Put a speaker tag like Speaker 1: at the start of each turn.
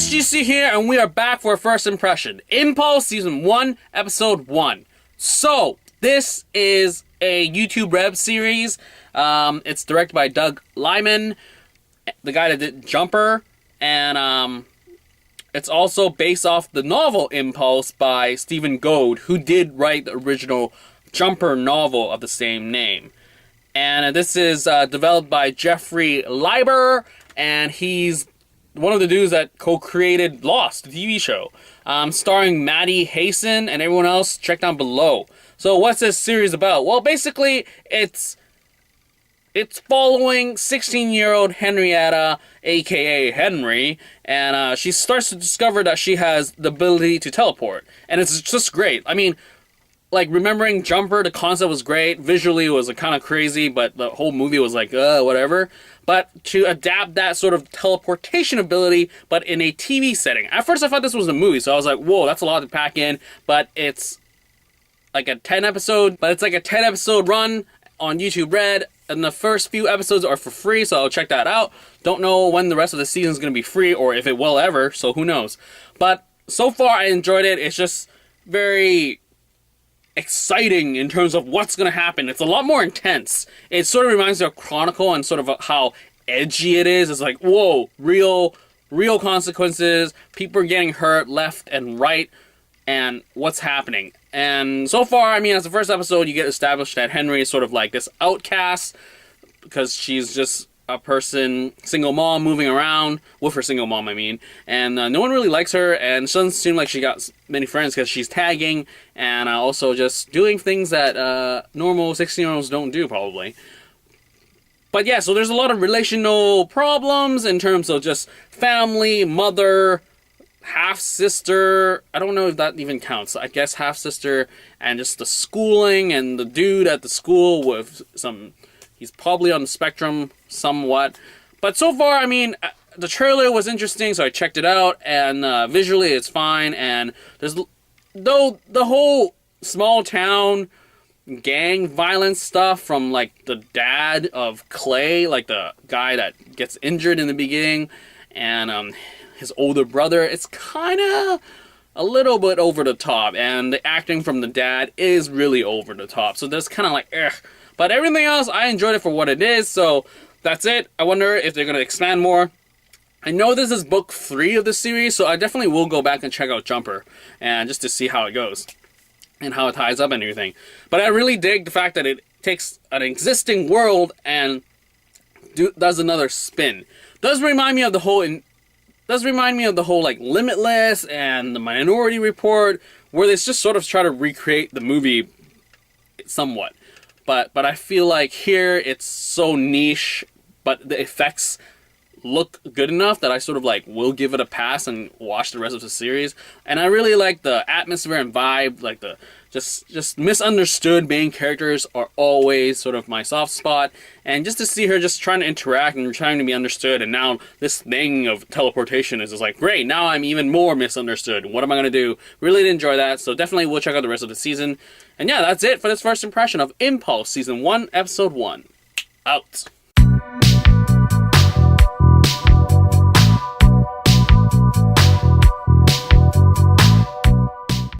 Speaker 1: SGC here, and we are back for a first impression. Impulse Season 1, Episode 1. So, this is a YouTube web series. It's directed by Doug Liman, the guy that did Jumper, and it's also based off the novel Impulse by Stephen Gould, who did write the original Jumper novel of the same name. And this is developed by Jeffrey Lieber, and he's one of the dudes that co-created Lost, the TV show, starring Maddie Hasson and everyone else. Check down below. So what's this series about? Well, basically, it's following 16-year-old Henrietta, aka Henry, and she starts to discover that she has the ability to teleport, and it's just great. I mean, like, remembering Jumper, the concept was great. Visually, it was kind of crazy, but the whole movie was like, whatever. But to adapt that sort of teleportation ability, but in a TV setting. At first, I thought this was a movie, so I was like, whoa, that's a lot to pack in. But it's like a 10-episode run on YouTube Red. And the first few episodes are for free, so I'll check that out. Don't know when the rest of the season is going to be free, or if it will ever, so who knows. But so far, I enjoyed it. It's just very exciting in terms of what's going to happen. It's a lot more intense. It sort of reminds me of Chronicle and sort of how edgy it is. It's like, whoa, real consequences. People are getting hurt left and right, and what's happening. And so far, I mean, as the first episode, you get established that Henry is sort of like this outcast because she's just a person, single mom, moving around with her single mom, I mean, and no one really likes her, and she doesn't seem like she got many friends because she's tagging and also just doing things that normal 16-year-olds don't do, probably. But yeah, so there's a lot of relational problems in terms of just family, mother, half-sister, I don't know if that even counts, I guess half-sister, and just the schooling, and the dude at the school with some, he's probably on the spectrum somewhat. But so far, I mean, the trailer was interesting, so I checked it out, and visually it's fine, and there's, though the whole small town gang violence stuff from, like, the dad of Clay, like the guy that gets injured in the beginning, and his older brother, it's kind of a little bit over the top, and the acting from the dad is really over the top, so that's kind of like, ugh. But everything else, I enjoyed it for what it is, so that's it. I wonder if they're going to expand more. I know this is book 3 of the series, so I definitely will go back and check out Jumper, and just to see how it goes, and how it ties up and everything. But I really dig the fact that it takes an existing world and does another spin. Does remind me of the whole, like, Limitless and the Minority Report, where they just sort of try to recreate the movie somewhat. But I feel like here it's so niche, but the effects look good enough that I sort of like will give it a pass and watch the rest of the series. And I really like the atmosphere and vibe, like the just misunderstood main characters are always sort of my soft spot. And just to see her just trying to interact and trying to be understood, and now this thing of teleportation is just like, great, now I'm even more misunderstood. What am I going to do? Really did enjoy that, so definitely we'll check out the rest of the season. And yeah, that's it for this first impression of Impulse Season 1, Episode 1. Out.